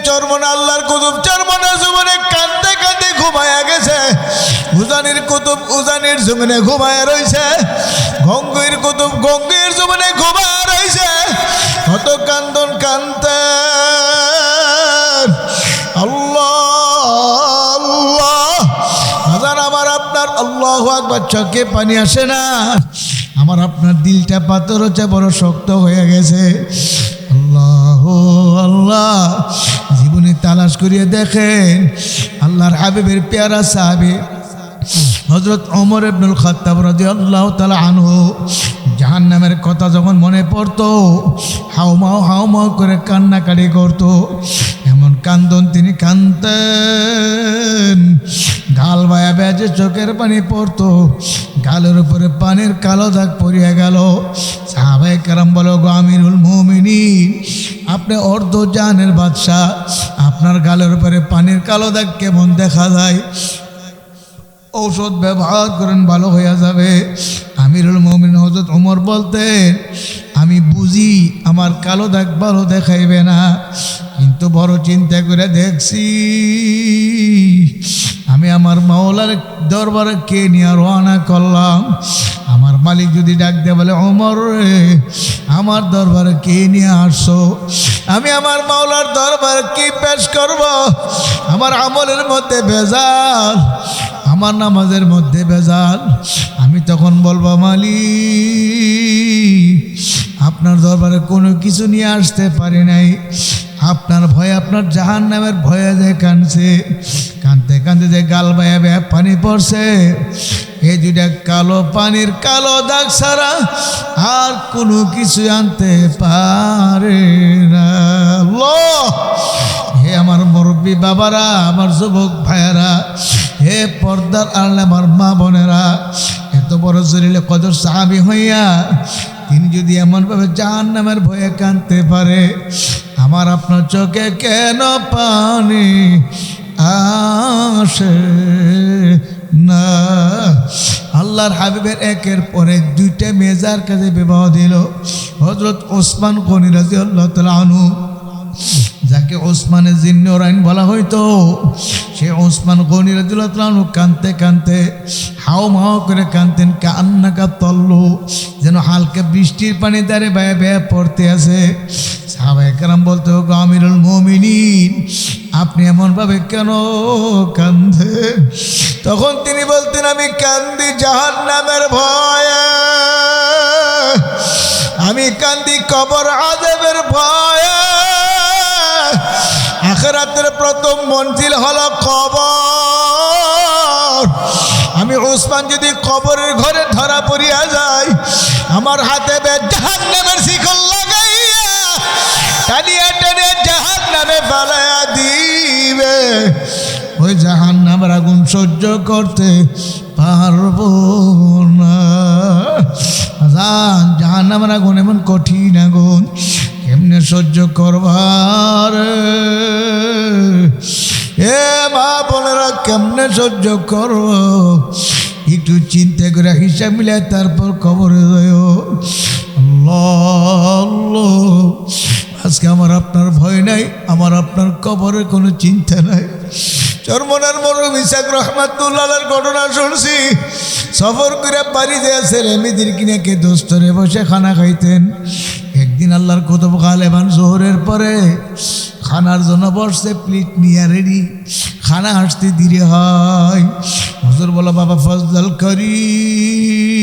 চরমনে আল্লাহর কুতুব চরমনে জমিনে কাঁদতে কাঁদতে ঘুমায়া গেছে। উজানির কুতুব উজানির জমিনে ঘুমায়া রয়েছে। গঙ্গের কুতুব গঙ্গের জমিনে ঘুমায়া রয়েছে। কত কান্দন কান্দতে আল্লাহ আল্লাহ হাজার আমার আপনার আল্লাহু আকবার চোখে পানি আসে না। আমার আপনার দিলটা পাথর হচ্ছে বড় শক্ত হয়ে গেছে। আল্লাহ আল্লাহ জীবনে তালাশ করিয়ে দেখেন আল্লাহর হাবিবের পেয়ারা সাহাবী হযরত ওমর ইবনুল খাত্তাব রাদিয়াল্লাহু তাআলা আনহু জাহান্নামের কথা যখন মনে পড়তো হাউমাউ করে কান্নাকাটি করতো। এমন কান্দন তিনি কাঁদতেন গাল বায়া বেজে চোখের পানি পড়তো। গালের উপরে পানির কালো দাগ পড়িয়া গেল। সাহাবায়ে কেরাম বলো গো আমিরুল মুমিনিন আপনি অর্ধ জাহানের বাদশা, আপনার গালের উপরে পানির কালো দাগ কেমন দেখা যায়? ঔষধ ব্যবহার করেন ভালো হয়ে যাবে। আমিরুল মুমিনিন হযরত ওমর বলতেন আমি বুঝি আমার কালো দাগ ভালো দেখাইবে না, কিন্তু বড় চিন্তা করে দেখছি আমি আমার মাওলার দরবারে কে নিয়ে রওনা করলাম। আমার মালিক যদি ডাক দেয় বলে ওমর রে আমার দরবারে কে নিয়ে আসছো, আমি আমার মাওলার দরবারে কি পেশ করব? আমার আমলের মধ্যে ভেজাল, আমার নামাজের মধ্যে ভেজাল। আমি তখন বলবো মালিক আপনার দরবারে কোনো কিছু নিয়ে আসতে পারি নাই, আপনার ভয়ে আপনার জাহান্নামের ভয়ে যে কাঁদছে, কাঁদতে কাঁদতে যে গাল বায়া বায়া পানি পড়ছে, এই দুইটা কালো পানির কালো দাগ ছাড়া আর কোনো কিছু আনতে পারে না। হে আমার মুরব্বী বাবারা, আমার যুবক ভাইয়েরা, হে পর্দার আড়ালে আমার মা বোনেরা, এত বড় জলিলে কদর সাহাবী হইয়া তিনি যদি এমনভাবে জাহান্নামের ভয়ে কাঁদতে পারে, আমার আপনার চোখে কেন পানি আসে না? আল্লাহর হাবিবের একের পরে দুইটা মেজার কাছে বিবাহ দিল। হযরত ওসমান গনি রাদিয়াল্লাহু তাআলা আনহু, যাকে ওসমানের জিন্নুরাইন বলা হইতো, সে ওসমান গনি রাদিয়াল্লাহু তাআলা আনহু কাঁদতে কাঁদতে হাউমাউ করে কাঁদতেন কান্নাকা তল্লু, যেন হালকা বৃষ্টির পানি দ্বারে বেয়ে বেয়ে পড়তে আছে। সাহাবায়ে কেরাম বলতো গো আমিরুল মুমিনিন আপনি এমনভাবে কেন কাঁদেন? তখন তিনি বলতেন আমি কান্দি জাহান্নামের ভয়ে, আমি কান্দি কবর আযাবের ভয়ে। আখিরাতের প্রথম মঞ্জিল হলো কবর। আমি ওসমান যদি কবরের ঘরে ধরা পড়িয়া যায়, আমার হাতে জাহান্নামের শিকল লাগাইয়া টানিয়া টেনে জাহান্নামে ফেলাইয়া দিবে। ওই জাহান্নামের আগুন সহ্য করতে পারবো না। জাহান্নামের আগুন এমন কঠিন আগুন, কেমনে সহ্য করবার? এ মা বোনেরা কেমনে সহ্য করব? একটু চিন্তা করে হিসাব মিলে তারপর কবরে যায়। আল্লাহ আজকে আমার আপনার ভয় নাই, আমার আপনার কবরের কোনো চিন্তা নাই। চরমনার মরহুম ইসাক রহমাতুল্লাহর ঘটনা শুনছি। সফর করে বাড়ি যায় ছেলে মেয়েদের কিনে কে দোস্তরে বসে খানা খাইতেন। একদিন আল্লাহর কুতুব গালেবান জোহরের পরে খানার জন্য বসছে, প্লেট নিয়ে রেডি, খানা আসতে দেরি হয়। হুজুর বলো বাবা ফজল করিম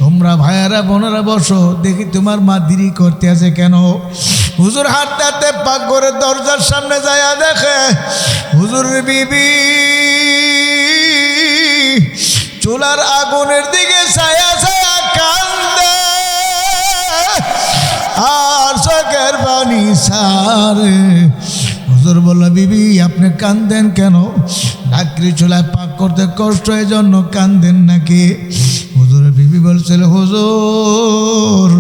তোমরা ভাইয়ারা বোনেরা বসো, দেখি তোমার মা দেরি করতে আছে কেন? হুজুর হাঁটতে হাঁটতে পাকঘরের দরজার সামনে যায় দেখে হুজুরের বিবি চুলার আগুনের দিকে ছায়া ছায়া কান্দে আর চোখের পানি ছাড়ে। হুজুর বলল বিবি আপনি কান্দেন কেন? লাকড়ি চুলায় পাক করতে কষ্ট এই জন্য কান্দেন নাকি? হুজুরের বিবি বলছিল হুজুর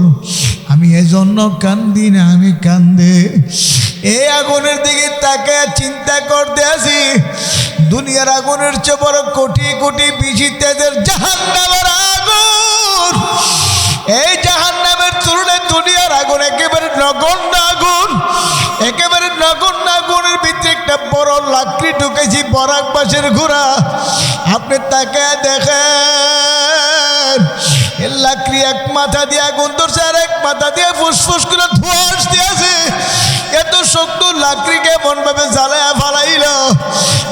আমি এজন্য কান্দি না, আমি কান্দে এই আগুনের দিকে তাকে চিন্তা করতে আছি দুনিয়ার আগুনের চেয়ে বড় কোটি কোটি বেশি তেজের জাহান্নামের আগুন। এই জাহান্নামের তুলনায় দুনিয়ার আগুন একেবারে নগণ্য আগুন, একেবারে নগণ্য বড় লাকড়ি ঢুকেছি বরাক বাসের ঘোড়া। আপনি তাকে দেখেন এই লাকড়ি এক মাথা দিয়ে আগুন ধরছে আর এক মাথা দিয়ে ফুসফুস করে ধোঁয়া আসতেছে। এত শক্ত লাকড়ি কেমন ভাবে জ্বালায়া ফালাইল।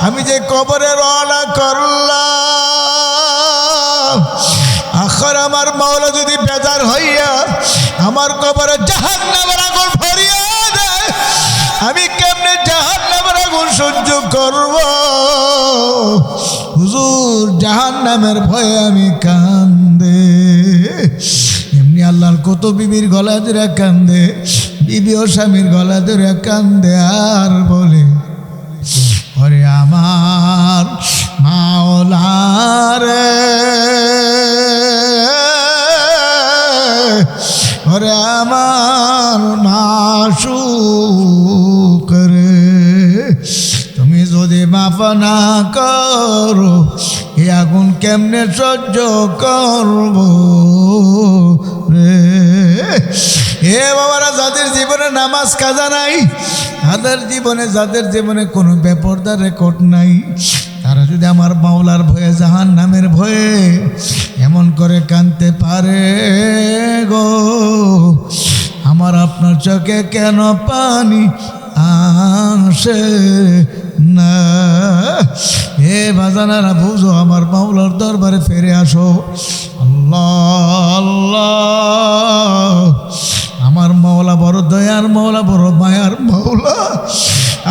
আমি যে কবরে রওনা করলাম, আখর আমার মাওলা যদি বেজার হইয়া আমার কবরে জাহান্নামের আগুন ভরিয়া দেয়, আমি কেমনে জাহান্নামের আগুন সহ্য করব? হুজুর জাহান্নামের ভয়ে আমি কান্দে। এমনি আল্লাহর কত বিবির গলা ধরে কান্দে, বিবি ও স্বামীর গলা ধরে কান্দে আর বলে, ওরে আমার মাওলারে, ওরে আমার মাশুক রে, তুমি যদি মাফ না করো এ আগুন কেমনে সহ্য করব রে? এ বাবারা, যাদের জীবনে নামাজ কাজা নাই, যাদের জীবনে কোনো বেপরদার রেকর্ড নাই, তারা যদি আমার মাওলার ভয়ে জাহান্নামের ভয়ে এমন করে কাঁদতে পারে গো, আমার আপনার চোখে কেন পানি আসে না? এ বাজানারা বুঝো, আমার মাওলার দরবারে ফিরে আসো। আল্লাহ আল্লাহ, আমার মাওলা বড় দয়ার মাওলা, বড় মায়ার মাওলা।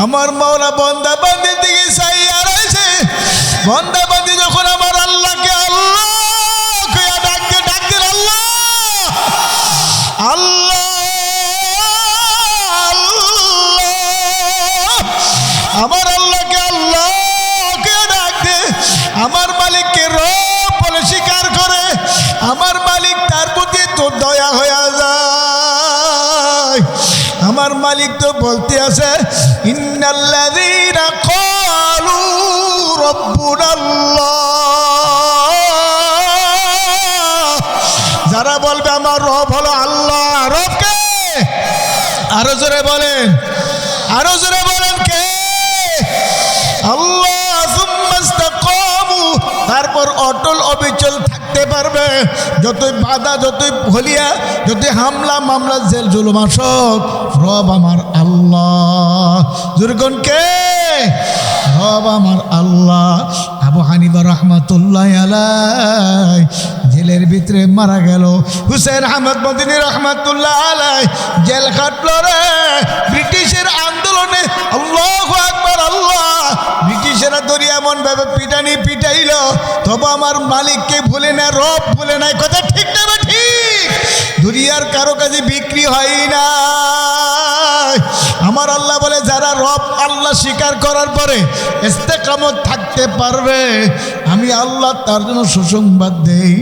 আমার মাওলা বন্দা বান্দির দিকে চাইয়া রয়েছে। বন্দা বান্দি যখন আমার আল্লাহকে আল্লাহ ডাকতে ডাকতে আল্লাহ আল্লাহ আমার আল্লাহকে আল্লাহকে ডাকতে, আমার মালিককে রব বলে স্বীকার করে, আমার মালিক তার প্রতি তো দয়া হয়ে যায়। আমার মালিক তো বলতে আছে, ইন্নাল্লাযীনা ক্বালু রাব্বুনাল্লাহ, যারা বলবে আমার রব হলো আল্লাহ। রব কে? আরো জোরে বলেন, আরো জোরে বলেন, কে? আল্লাহ। সুম্মা ইসতাকামু, তারপর অটল অবিচল থাকতে পারবে। যতই বাধা, যতই ভলিয়া, যতই হামলা মামলা জেল জুলুম আসুক, রব আমার আল্লাহ। জুরগন কে? রব আমার আল্লাহ। আবু হানিফা রাহমাতুল্লাহ আলাইহি জেলের ভিতরে মারা গেল। হুসাইন আহমদ মদিনী রাহমাতুল্লাহ আলাইহি জেল খাটল রে ব্রিটিশের আন্দোলনে। আল্লাহু আকবার, আল্লাহ। ব্রিটিশেরা দরিয়া এমন ভাবে পিটানি পিটাইল, তবে আমার মালিককে ভুলে না, রব ভুলে নাই। কথা ঠিক না? ঠিক। দুনিয়ার কারো কাছে বিক্রি হয় না। আমার আল্লাহ বলে, যারা রব আল্লাহ স্বীকার করার পরে ইস্তেকামত থাকতে পারবে, আমি আল্লাহ তার জন্য সুসংবাদ দেই।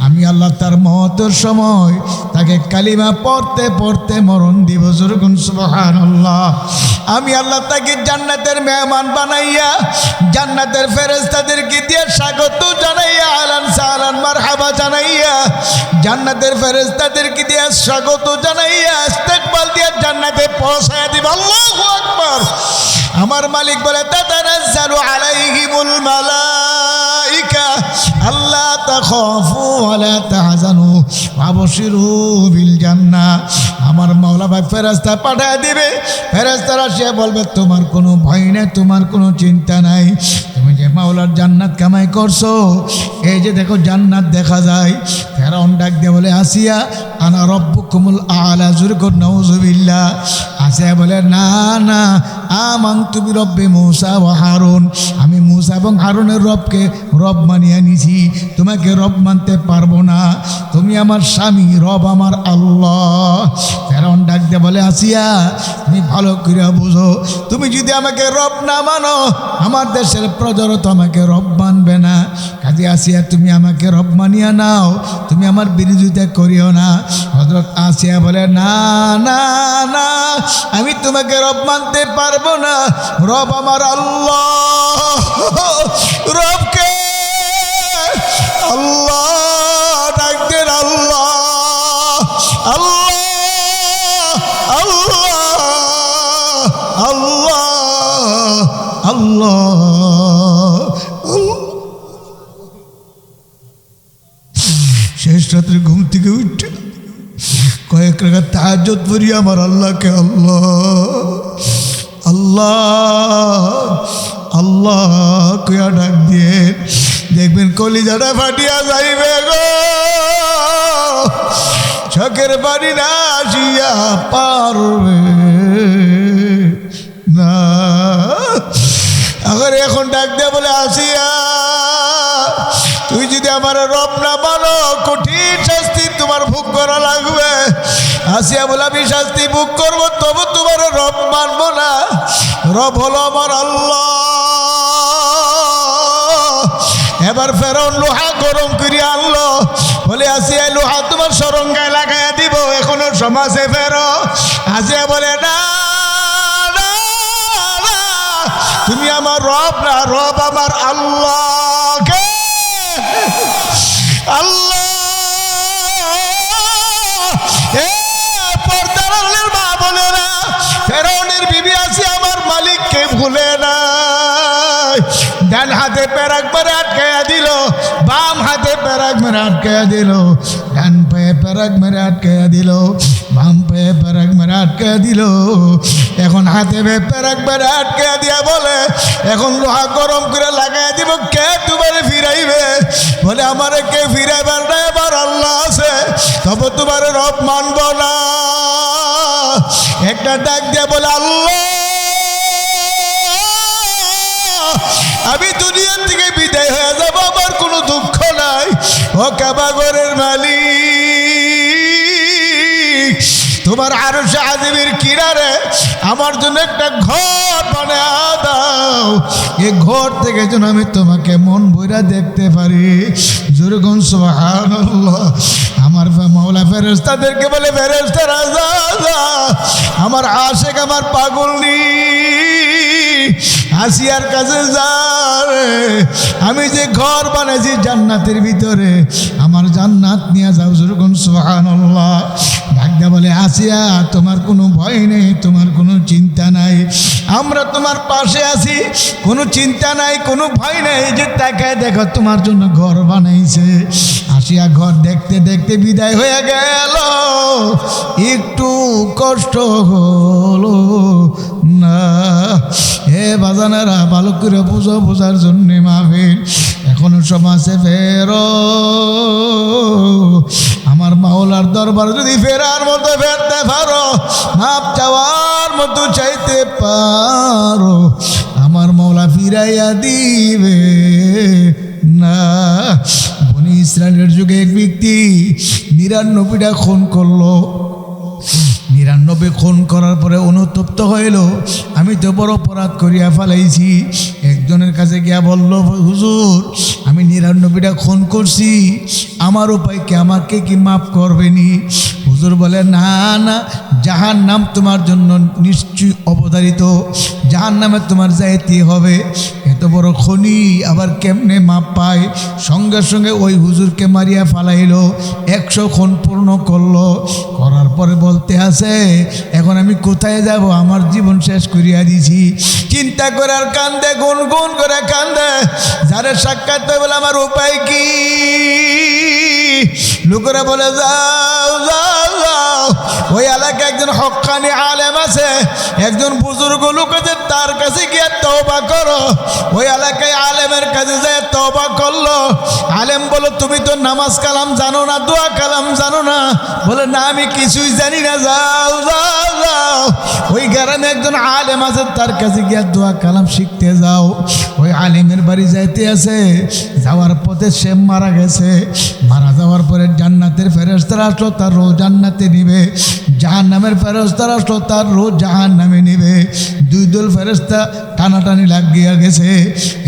আমি আল্লাহ তার মওতের সময় তাকে কালিমা পড়তে পড়তে মরণ দিব। যেরকম সুবহানাল্লাহ। আমি আল্লাহ তাকে জান্নাতের মেহমান বানাইয়া, জান্নাতের ফেরেশতাদেরকে দিয়ে স্বাগত জানাইয়া, আহলান সাহলান মারহাবা জানাইয়া, জান্নাতের ফেরেশতাদেরকে দিয়ে স্বাগত জানাইয়া, ইস্তেকবাল দিয়ে জান্নাতে পৌঁছায়া দিব। আল্লাহু আকবার। আমার মালিক বলে, তাতানাজ্জালু আলাইহিমুল মালাইকা আল্লা তাখাফু ওয়া লা তাহজানু ওয়াবশিরু বিল জান্নাহ। আমার মাওলা ভাই ফেরেশতা পাঠিয়ে দিবে। ফেরেশতারা সে বলবে, তোমার কোনো ভয় নেই, তোমার কোনো চিন্তা নাই। তুমি যে মাওলার জান্নাত কামাই করছো, এই যে দেখো জান্নাত দেখা যায়। ফেরাউন ডাক দিয়ে বলে, আসিয়া আনা রব্বুকুমুল আলা। জুরকুন নাউযুবিল্লাহ। আসিয়া বলে, না না, আমানতু বিরব্বি মূসা ওয়া হারুন, আমি মূসা এবং হারুনের রবকে রব মানিয়ে নিছি, তোমাকে রব মানতে পারবো না। তুমি আমার স্বামী, রব আমার আল্লাহ। ফেরাউন ডাক দিয়ে বলে, আসিয়া তুমি ভালো করে বুঝো, তুমি যদি আমাকে রব না মানো, আমার দেশের প্রজারা তো আমাকে রব মানবে না। কাজে আসিয়া তুমি আমাকে রব মানিয়া নাও, তুমি আমার বিরোধিতা করিও না। হযরত আসিয়া বলে, না না না, আমি তোমাকে রব মানতে পারবো না। রব আমার আল্লাহ। রবকে আল্লাহ ডাকতেন, আল্লাহ আল্লাহ আল্লাহ আল্লাহ আল্লাহ। শেষ রাত্রে ঘুম থেকে উঠে কয়েক রাকাত তাহাজ্জুদ পড়ি আমার আল্লাহকে আল্লাহ আল্লাহ আল্লাহ কইয়া ডাক দিয়ে দেখবেন কলিজাটা ফাটিয়া যাইবে গো, চোখের পানি না আসিয়া পারবে না। আবার এখন ডাক দিয়ে বলে আসিয়া তুই যদি আমার রব না মানো কঠিন শাস্তি তোমার ভোগ করা লাগবে। আসিয়া বলে আমি শাস্তি ভোগ করবো তবু তোমার রব মানবো না, রব হলো আমার আল্লাহ। এবার ফেরাউন লোহা গরম করে আনলো, বলে আসিয়া লোহা তোমার সরঙ্গায় লাগাইয়া দিব, এখনো সমাজে ফেরো। আসিয়া বলে না না, তুমি আমার রব না, রব আমার আল্লাহ। কে আল্লাহ? পর্দার মা বলে না, ফেরাউনের বিবি আছে আমার মালিককে ভুলে না। ডান হাতে পেরাক মেরে আটকাইয়া দিল, বাম হাতে পেরাক মেরে আটকাইয়া দিল, ডান পায়ে পেরাক মেরে আটকাইয়া দিল, বাম পায়ে পেরাক মেরে আটকাইয়া দিল। এখন হাতে পেরাক মেরে আটকাইয়া দিয়া বলে এখন লোহা গরম করে লাগাইয়া দিব, কে তোমারে ফিরাইবে? বলে আমারে কে ফিরাইবার না, আমার আল্লাহ আছে, তবে তোমার রব মানব না। একটা ডাক দিয়া বলে আল্লাহ আমি দুনিয়ার থেকে বিদায় হয়ে যাব, আমার কোনো দুঃখ নাই। ও কাবাগরের মালিক, তোমার আরশে আজিমের কিনারে আমার জন্য একটা ঘর বানায়া দাও, এই ঘর থেকে যেন আমি তোমাকে মন ভইরা দেখতে পারি। জোরগুন সুবহানাল্লাহ। আমার মাওলা ফেরেশতাদেরকে বলে ফেরেশতারা যা যা, আমার আশিক আমার পাগল নি আসিয়ার কাছে যা রে, আমি যে ঘর বানাইছি জান্নাতের ভিতরে, আমার জান্নাত নিয়ে যাও। জোরগুন সুবহানাল্লাহ। ডাকদা বলে আসিয়া তোমার কোনো ভয় নেই, তোমার কোনো চিন্তা নাই, আমরা তোমার পাশে আছি, কোনো চিন্তা নাই, কোনো ভয় নেই। যে তাকায় দেখো তোমার জন্য ঘর বানাইছে। আসিয়া ঘর দেখতে দেখতে বিদায় হয়ে গেল, একটু কষ্ট হলো না। হে বাজানেরা ভালো করে বুঝো, বোঝার জন্যে মাহফিল এখনো সমাজে ফেরো। আমার মাওলার দরবার যদি ফেরার মতো ফেরতে পারো, মাপ চাওয়ার মতো চাইতে পারো, আমার মাওলা ফিরাইয়া দিবে না। বনি ইসরায়েলের যুগে এক ব্যক্তি ৯৯টা খুন করলো। ৯৯ খুন করার পরে অনুতপ্ত হইল, আমি তো বড় অপরাধ করিয়া ফেলাইছি। একজনের কাছে গিয়া বলল, হুজুর আমি ৯৯টা খুন করছি, আমার উপায় কি, আমাকে কি মাফ করবেনি? হুজুর বলে না না, জাহান্নাম তোমার জন্য নিশ্চয়ই অবধারিত, জাহান্নামে তোমার যাইতে হবে। এত বড় খনি আবার কেমনে মাপ পায়? সঙ্গে সঙ্গে ওই হুজুরকে মারিয়া ফালাইল, ১০০ খুন পূর্ণ করলো। করার পরে বলতে আছে এখন আমি কোথায় যাব, আমার জীবন শেষ করিয়া দিছি। চিন্তা করে আর কান্দে, গুন গুন করে কান্দে। যারে সাক্ষাৎ বলে আমার উপায় কি? লোকেরা বলে যাও যাও যাও, ওই এলাকায় একজন হক্কানি আলেম আছে, একজন বুজুর্গ লোক আছে, তার কাছে গিয়ে তওবা করো। ওই এলাকায় আলেমের কাছে যায় তওবা করলো। আলেম বলো তুমি তো নামাজ কালাম জানো না, দোয়া কালাম জানো না? বলে না আমি কিছুই জানি না। যাও যাও যাও, ওই গ্রামে একজন আলেম আছে, তার কাছে গিয়ে দোয়া কালাম শিখতে যাও। ওই আলেমের বাড়ি যাইতে আছে, যাওয়ার পথে সে মারা গেছে। মারা যাওয়ার পরে জান্নাতের ফেরেশতারা আসলো, তার রোজ জান্নাতে নিবে। জাহান্নামের ফেরেশতারা আসলো, তার রোজ জাহান্নামে নিবে। দুই দল ফেরেশতা টানাটানি লাগিয়া গেছে।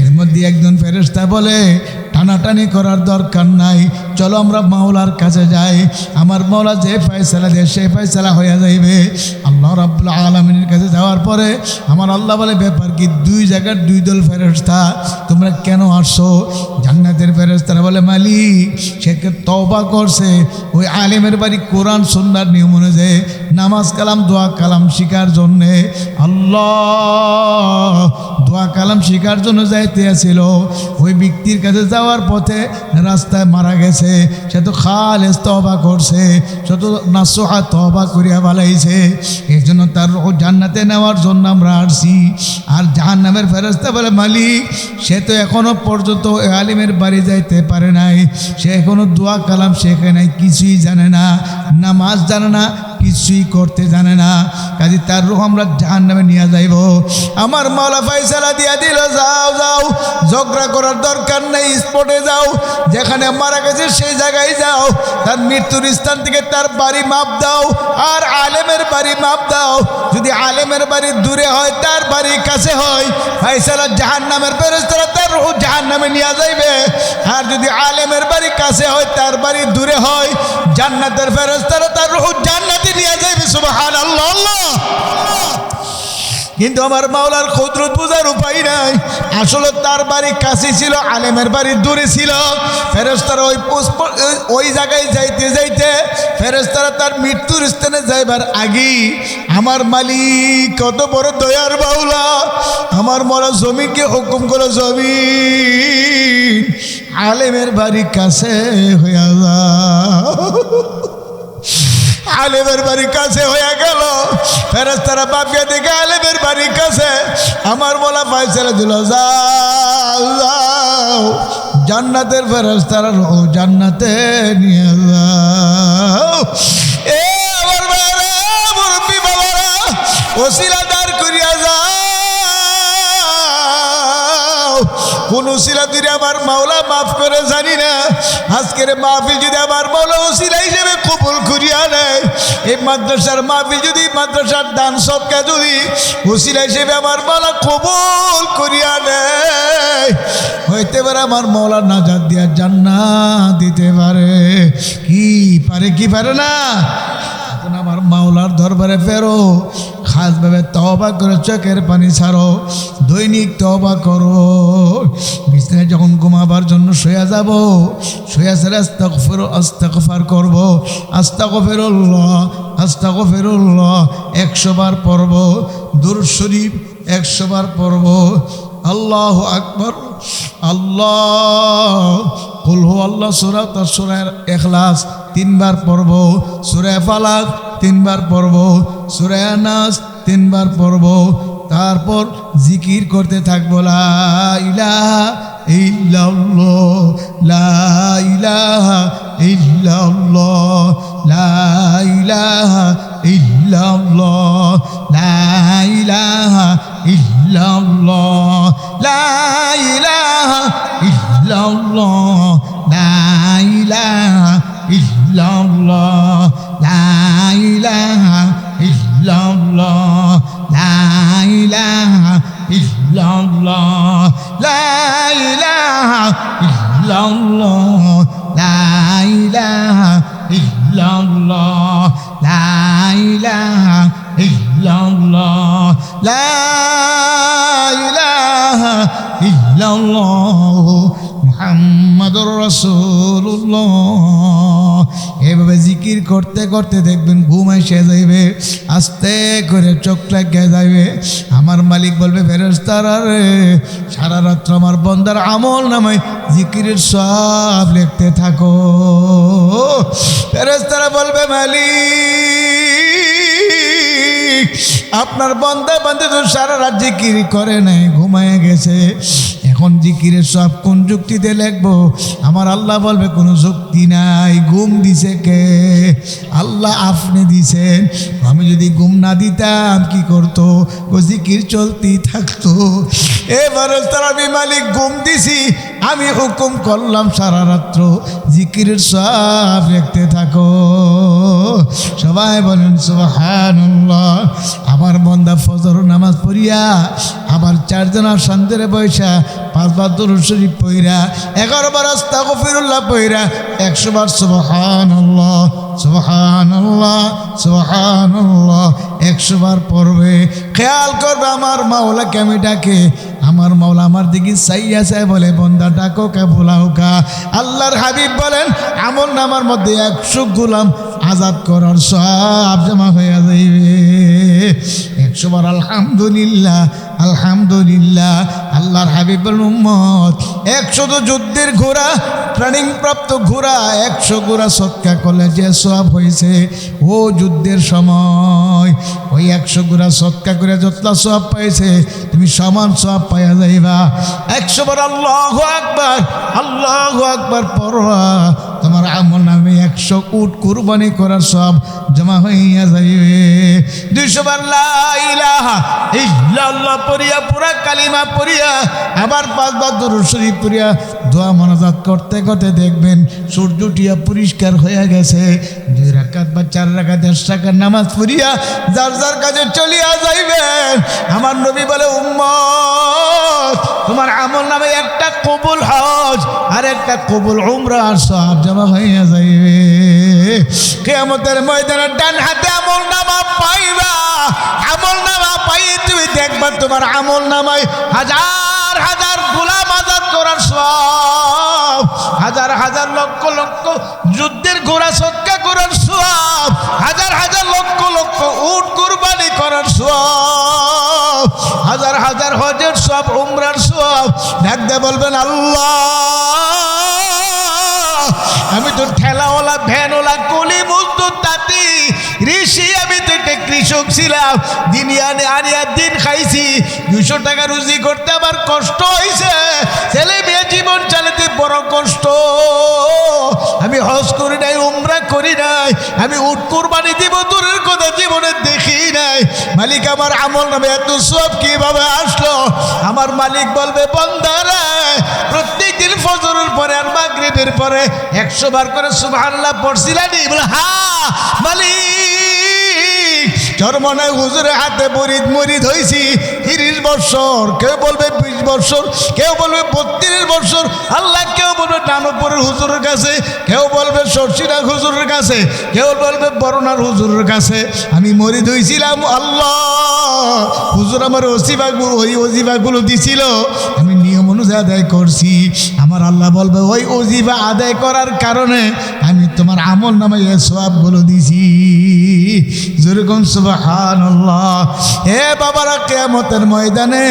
এর মধ্যে একজন ফেরেশতা বলে টানাটানি করার দরকার নাই, চলো আমরা মাওলার কাছে যাই, আমার মাওলা যে ফয়সালা দেয় সেই ফয়সালা হয়ে যাইবে। আল্লাহ রাব্বুল আলামিনের কাছে যাওয়ার পরে আমার আল্লাহ বলে ব্যাপার কি, দুই জায়গার দুই দল ফেরেশতা, তোমরা কেন আসছো? জান্নাতের ফেরেশতারা বলে মালিক সে তওবা করছে, ওই আলেমের বাড়ি কোরআন সুন্নাহর নিয়ম অনুযায়ী নামাজ কালাম দোয়া কালাম শিখার জন্যে। আল্লাহ দোয়া কালাম শেখার জন্য যাইতে আসছিল, ওই ব্যক্তির কাছে যাওয়ার পথে রাস্তায় মারা গেছে। সে তো খালেস তওবা করছে, সে তো নাসুহা তওবা করিয়া বালাইছে। এই জন্য তার রূহ জান্নাতে নেওয়ার জন্য আমরা আসছি। আর জাহান্নামের ফেরেশতা বলে, মালিক সে তো এখনো পর্যন্ত আলিমের বাড়ি যাইতে পারে নাই, সে এখনো দোয়া কালাম শেখে নাই, কিছুই জানে না, নামাজ জানে না, কিছুই করতে জানে না। কাজে তার রূহ আমরা জাহান্নামে নিয়ে যাইব। আমার মাওলা ফয়সালা দিয়া দিল, যাও যাও, ঝগড়া করার দরকার নেই, স্পটে যাও, যেখানে মারা গেছে সেই জায়গায় যাও, তার মৃত্যুর স্থান থেকে তার বাড়ি মাপ দাও, আর আলেমের বাড়ি মাপ দাও। যদি আলেমের বাড়ি দূরে হয়, তার বাড়ি কাছে হয়, ফয়সালা জাহান্নামের ফেরেশতারা তার রূহ জাহান্নামে নিয়ে যাইবে। আর যদি আলেমের বাড়ি কাছে হয়, তার বাড়ি দূরে হয়, জান্নাতের ফেরেশতারা তার রূহ জান্নাতে নিয়ে যাইবে। সুবহানাল্লাহ। কিন্তু আমার মাওলার কুদরত বোঝার উপায় নাই। আসলে তার বাড়ি কাছে ছিল, আলেমের বাড়ি দূরে ছিল। ফেরেশতারা ওই জায়গায় যাইতে যাইতে ফেরেশতারা তার মৃত্যুর স্থানে যাইবার আগেই আমার মালিক কত বড় দয়ার বাউলা, আমার মাওলা জমিনকে হুকুম করে, জমিন আলেমের বাড়ি কাছে হইয়া যাও। আলেমের বাড়ি কাছে হয়ে গেল। ফেরেশতারা বাপিয়া দেখে আলেমের বাড়ি কাছে। আমার বলা ফয়সালা দিল, যাও যাও, জান্নাতের ফেরেশতারা রূহ জান্নাতে নিয়ে যাও। এ আমার বাবারা, মুরব্বি বাবারা, ওসিলা দাঁড় করিয়া যাও। কোন ওসিলা দিলে আমার মাওলা মাফ করে জানি না। আজকের মাহফিল যদি আমার মাওলা ওসিলা হিসেবে কবুল করিয়া নেয়, এই মাদ্রাসার মাহফিল যদি, মাদ্রাসার দান সদকা যদি ওসিলা হিসেবে আমার মাওলা কবুল করিয়া নেয়, হইতে পারে আমার মাওলা নাজাত দিয়া জান্নাত দিতে পারে। কি পারে, কি পারে না? আমার মাওলার দরবারে ফেরো, খাসভাবে তওবা করে চোখের পানি ছাড়ো, দৈনিক তওবা করো। বিছানায় যখন ঘুমাবার জন্য শুয়ে যাব, শুয়ে সারে আস্তাগফার করব, আস্তাগফিরুল্লাহ আস্তাগফিরুল্লাহ 100 বার পড়ব, দুরূদ শরীফ 100 বার পড়ব, আল্লাহু আকবার, আল্লাহ কুল হু আল্লাহ সূরা, তার সূরা ইখলাস 3 বার পড়ব, সূরা ফালাক 3 বার পড়ব, সূরা নাস 3 বার পড়ব। তারপর জিকির করতে থাকবো, লা ইলাহা ইল্লাল্লাহ, লা ইলাহা ইল্লাল্লাহ, লা ইলাহা ইল্লাল্লাহ, লা ইলাহা ইল্লাল্লাহ, লা ইলাহা ইল্লাল্লাহ, লা ইলাহা ইল্লাল্লাহ, লা ইলাহা ইল্লাল্লাহ, লা ইলাহা ইল্লাল্লাহ, লা ইলাহা ইল্লাল্লাহ, লা ইলাহা ইল্লাল্লাহ, লা ইলাহা ইল্লাল্লাহ, লা ইলাহা ইল্লাল্লাহ মুহাম্মাদুর রাসূলুল্লাহ। এভাবে জিকির করতে করতে দেখবেন ঘুম এসে যাইবে, আস্তে করে চোখ লাগিয়ে যাইবে। আমার মালিক বলবে, ফেরেশতারা রে, সারা রাত্র আমার বান্দার আমল নামায় জিকিরের সব লিখতে থাকো। ফেরেশতারা বলবে, মালিক আপনার বান্দা বান্দা তো সারা রাত জিকির করে নাই, ঘুমায় গেছে, এখন জিকিরের সব কোন যুক্তিতে লিখবো? আমার আল্লাহ বলবে, কোনো যুক্তি নাই। ঘুম দিছে কে? আল্লাহ আপনি দিছেন। আমি যদি ঘুম না দিতাম কি করতো? ও জিকির চলতেই থাকতো। এবার তারা, আমি মালিক ঘুম দিছি, আমি হুকুম করলাম সারা রাত্র জিকিরের সব লিখতে থাকো। সবাই বলেন সুবহানাল্লাহ। আমার বান্দা ফজর নামাজ পড়িয়া আবার 4 জনের শান্তিরে বৈশা 5 বার দুরূদ শরীফ পড়িয়া 11 বার আস্তাগফিরুল্লাহ পড়িয়া 100 বার সুবহানাল্লাহ সুবহানাল্লাহ সুবহানাল্লাহ 100 বার পড়বে। খেয়াল করবে আমার মাওলাকে আমি ডাকে, আমার মাওলা আমার দিকে চাইয়া চাই বলে, বন্দা ডাকো কা ভোলাও কা। আল্লাহর হাবিব বলেন, আমল নামার মধ্যে 100 গোলাম আজাদ করার সব জমা হয়ে যাইবে। 100 বার আলহামদুলিল্লাহ আলহামদুলিল্লাহ। আল্লাহর হাবিবের উম্মত 100 যুদ্ধের ঘোড়া, ট্রেনিং প্রাপ্ত ঘোড়া 100 ঘোড়া সৎকা করলে যে সওয়াব হয়েছে, ও যুদ্ধের সময় ওই 100 ঘোড়া সৎকা করে যতলা সওয়াব পাইছে তুমি সমান সওয়াব পাইয়া যাইবা। 100 বার আল্লাহু আকবার আল্লাহু আকবার পড়া, তোমার আমল নামে 100 উট কুরবানি করার সওয়াব জমা হইয়া যাইবে। 200 বার লা ইলাহা ইল্লাল্লাহ পড়িয়া পুরা কালিমা পড়িয়া আবার 5 বার দুরূদ শরীফ পড়িয়া দোয়া মোনাজাত করতে করতে দেখবেন সূর্য উঠিয়া পরিষ্কার হয়ে গেছে। 2 রাকাত বা 4 রাকাত 10 রাকাত নামাজ পড়িয়া যার যার কাছে চলিয়া যাইবেন। আমার নবী বলে, উম্মত তোমার আমল নামে একটা কবুল হজ আর একটা কবুল উমরার সওয়াব জমা হইয়া যাইবে। কিয়ামতের ময়দানে ডান হাতে আমল নামা পাইবা, আমল নামা পাই তুমি দেখবা তোমার আমল নামায় হাজার হাজার গোলাম আজাদ করার সওয়াব, হাজার হাজার লক্ষ লক্ষ যুদ্ধের ঘোড়া সৎকা করার সওয়াব, হাজার হাজার লক্ষ লক্ষ উট কুরবানি করার সওয়াব, হাজার হাজার হজের সওয়াব, উমরার সওয়াব। ডাকতে বলবেন, আল্লাহ আমি তো ঠেলাওয়ালা ভ্যানওয়ালা কলি মজদুর তাঁতি ঋষি, আমি তো একটা কৃষক ছিলাম, দিন আনিয়া দিন খাইছি, 200 টাকা রুজি করতে আমার কষ্ট হয়েছে, ছেলে মেয়ে জীবন চালাতে বড় কষ্ট। আমি হজ করি নাই, উমরা করি নাই, আমি উট কুরবানি দিব দূরের কথা জীবনে দেখি নাই। মালিক আমার আমল নামে এত সওয়াব কিভাবে আসলো? আমার মালিক বলবে, বান্দারা প্রত্যেক দিন ফজরের পরে আর মাগরিবের পরে 100 বার করে সুবহানাল্লাহ পড়ছিলানি? বলে হ্যাঁ মালিক। চরমনায় হুজুরের হাতে মরিদ হয়েছি 30 বছর, কেউ বলবে 20 বছর, কেউ বলবে 32 বছর, আল্লাহ কেউ বলবে নানপুরের হুজুরের কাছে, কেউ বলবে শর্ষিনাগ হুজুরের কাছে, কেউ বলবে বরনার হুজুরের কাছে আমি মরিদ হয়েছিলাম। আল্লাহ হুজুর আমার ওজিফাগুলো দিছিল, আমি নিয়ম অনুযায়ী আদায় করছি। আমার আল্লাহ বলবে, ওই ওজিফা আদায় করার কারণে আমি তোমার আমল নামায় এই সওয়াবগুলো দিছি। যেরকম সুবহানাল্লাহ। হে বাবারা, কিয়ামতের ময়দানে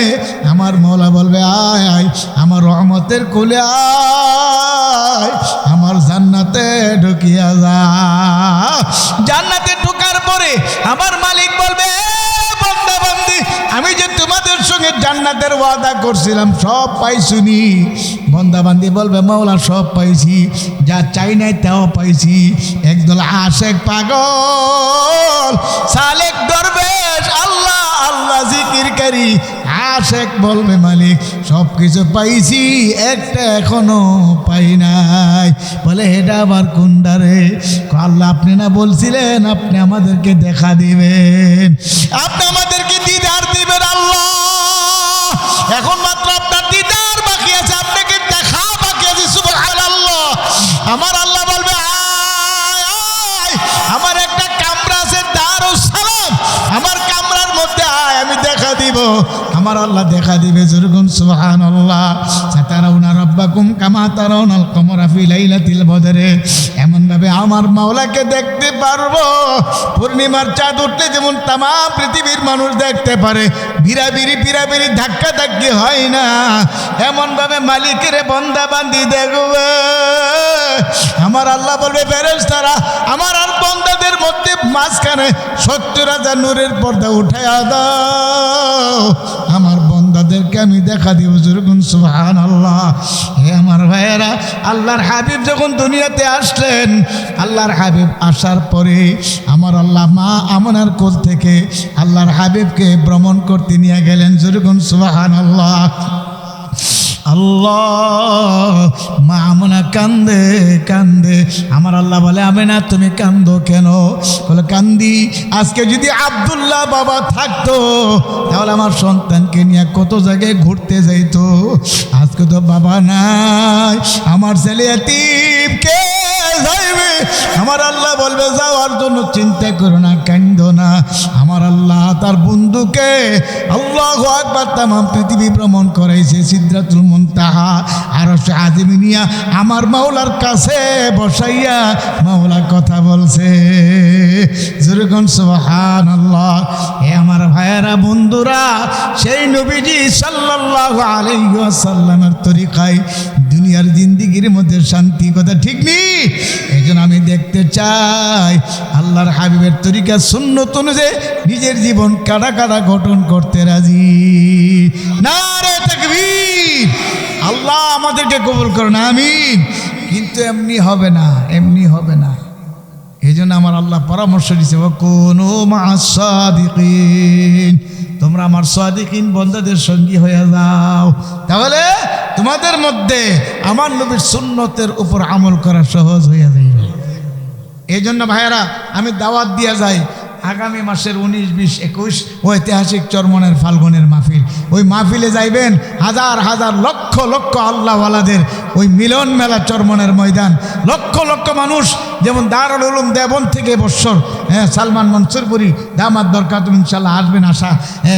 আমার মওলা বলবে, আয় আয় আমার রহমতের কোলে আয়, আমার জান্নাতে ঢুকিয়া যা। জান্নাতে ঢোকার পরে আমার মালিক বলবে, বান্দা বান্দি আমি যে তোমাদের সঙ্গে জান্নাতের ওয়াদা করছিলাম সব পাইছুনি? বান্দা বান্দি বলবে, মাওলা সব পাইছি, যা চাই নাই তাও পাইছি। একদল আশেক পাগল সালেক দরবেশ আল্লাহ আল্লাহ জিকিরকারী আশেক বলবে, মালিক সব কিছু পাইছি, একটা এখনো পাই নাই। বলে, এটা আবার কোনটারে? আল্লাহ আপনি না বলছিলেন আপনি আমাদেরকে দেখা দিবেন, আপনি আমাদেরকে দিদার দিবেন। আল্লাহ এখন মাত্র আপনার দিদার বাকি আছে, আপনাকে দেখা বাকি আছে। সুবহানাল্লাহ। আমার আল্লাহ বলবে, আয় আয় আমার একটা কামরা আছে দারুস সালাম, আমার কামরার মধ্যে আয়, আমি দেখা দিব। আমার আল্লাহ দেখা দিবে। যেরকম সুবহানাল্লাহ। সাতারাউনা রাব্বাকুম কামা তারাউনাল কমরা ফি লাইলাতিল বদরে, এমন ভাবে আমার মাওলাকে দেখতে পারবো পূর্ণিমার চাঁদ উঠলে যেমন তাম পৃথিবীর মানুষ দেখতে পারে, বিরাবিরি ধাক্কা ধাক্কি হয় না, এমন ভাবে মালিকের বান্দা বান্দি দেখবে। আমার আল্লাহ বলবে, ফেরেশতারা আমার আর বান্দাদের মধ্যে মাঝখানে 70,000 নূরের পর্দা উঠায়া দাও, আমার বান্দাদেরকে আমি দেখা দিব। যেরকম সুবহানাল্লাহ। হে আমার ভাইয়েরা, আল্লাহর হাবিব যখন দুনিয়াতে আসলেন, আল্লাহর হাবিব আসার পরে আমার আল্লাহ মা আমনার কোল থেকে আল্লাহর হাবিবকে ভ্রমণ করতে নিয়ে গেলেন। যেরকম সুবহানাল্লাহ। আল্লাহ মা আমনা কান্দে কান্দে। আমার আল্লাহ বলে, আমেনা তুমি কান্দো কেন? বলে, কান্দি আজকে যদি আব্দুল্লাহ বাবা থাকতো তাহলে আমার সন্তানকে নিয়ে কত জায়গায় ঘুরতে যাইতো। আজকে তো বাবা নাই, আমার ছেলে এতিম, কে যাইবে? আমার আল্লাহ বলবে, যাওয়ার জন্য চিন্তা করো না, কান্দো না। আমার আল্লাহ তার বন্ধুকে আল্লাহু আকবার তামাম পৃথিবী ভ্রমণ করাইছে, সিদরাতুল মুনতাহা আরশে আজিম নিয়া আমার মাওলার কাছে বসাইয়া মাওলা কথা বলছে। যেরকম সুবহানাল্লাহ। এ আমার ভাইয়েরা বন্ধুরা, সেই নবীজি সাল্লাল্লাহু আলাইহি ওয়াসাল্লামের তরিকায় দুনিয়ার জিন্দেগির মধ্যে শান্তি, কথা ঠিক নেই? এই জন্য আমি দেখতে চাই আল্লাহর হাবিবের তরিকা সুন্নত অনুযায়ী নিজের জীবন কাটা কাটা গঠন করতে রাজি। নারে তাকবীর! আল্লাহ আমাদেরকে কবুল করুন, আমিন। কিন্তু এমনি হবে না, এমনি হবে না। এই জন্য আমার আল্লাহ পরামর্শ দিয়েছে, ওয়াকুনু মা'আস সাদিকিন, তোমরা আমার সাদিকিন বন্দাদের সঙ্গী হয়ে যাও, তাহলে তোমাদের মধ্যে আমার নবীর সুন্নতের উপর আমল করা সহজ হয়ে যাবে। এই জন্য ভাইয়েরা, আমি দাওয়াত দিয়ে যাই আগামী মাসের 19, 20, 21 ঐতিহাসিক চরমনের ফাল্গুনের মাহফিল। ওই মাহফিলে যাইবেন, হাজার হাজার লক্ষ লক্ষ আল্লাহওয়ালাদের ওই মিলন মেলা চরমনের ময়দান, লক্ষ লক্ষ মানুষ। যেমন দারুল উলুম দেওবন্দ থেকে বৎসর সালমান মনসুরপুরি দামাত বরকাতুহু ইনশাআল্লাহ আসবেন, আশা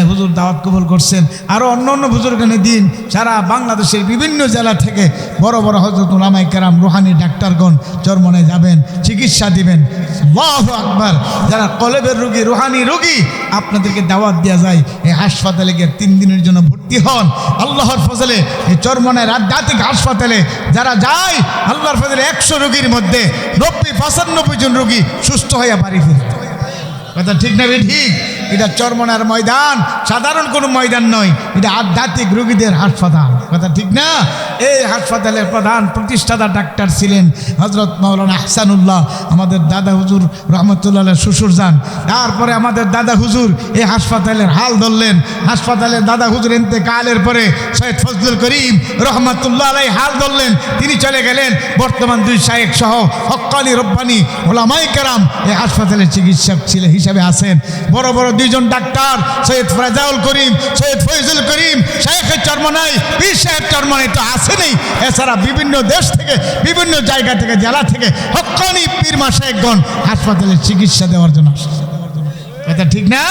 হুজুর দাওয়াত কবুল করছেন। আরও অন্য অন্য বুজুর্গানে দিন সারা বাংলাদেশের বিভিন্ন জেলা থেকে বড় বড় হযরত উলামায়ে কেরাম, রুহানি ডাক্তারগণ চরমনে যাবেন, চিকিৎসা দিবেন। আল্লাহু আকবার। যারা কলেবের রোগী, রুহানি রোগী, আপনাদেরকে দাওয়াত দেওয়া যায় এই হাসপাতালে গিয়ে 3 দিনের জন্য ভর্তি হন। আল্লাহর ফজলে এই চরমনের আধ্যাত্মিক হাসপাতালে যারা যায়, আল্লাহর ফজলে 100 রোগীর মধ্যে 90-95 জন রোগী সুস্থ হয়ে বাড়ি ফিরে। কথা ঠিক না? ঠিক। এটা চরমনার ময়দান সাধারণ কোনো ময়দান নয়, এটা আধ্যাত্মিক রোগীদের হাসপাতাল। কথা ঠিক না? এই হাসপাতালের প্রধান প্রতিষ্ঠাতা ডাক্তার ছিলেন হযরত মাওলানা আহসানুল্লাহ, আমাদের দাদা হুজুর রহমতুল্লাহ শ্বশুর যান। তারপরে আমাদের দাদা হুজুর এই হাসপাতালের হাল ধরলেন। হাসপাতালের দাদা হুজুর ইন্তেকালের পরে সৈয়দ ফজলুল করিম রহমতুল্লাহ আলাইহি হাল ধরলেন, তিনি চলে গেলেন। বর্তমান 2 শায়েখ সহ হক্কানি রব্বানি উলামায়ে কেরাম এই হাসপাতালের চিকিৎসক হিসাবে আছেন। বড় বড় 2 জন ডাক্তার, সৈয়দ ফরাজাউল করিম, সৈয়দ ফয়জুল করিম, শায়েখে চরমনাই, পীর সাহেব চরমনাই তো আছেনই। এছাড়া বিভিন্ন দেশ থেকে, বিভিন্ন জায়গা থেকে, জেলা থেকে হক্কানি পীর মাশায়েখগণ হাসপাতালে চিকিৎসা দেওয়ার জন্য আসে। এটা ঠিক না?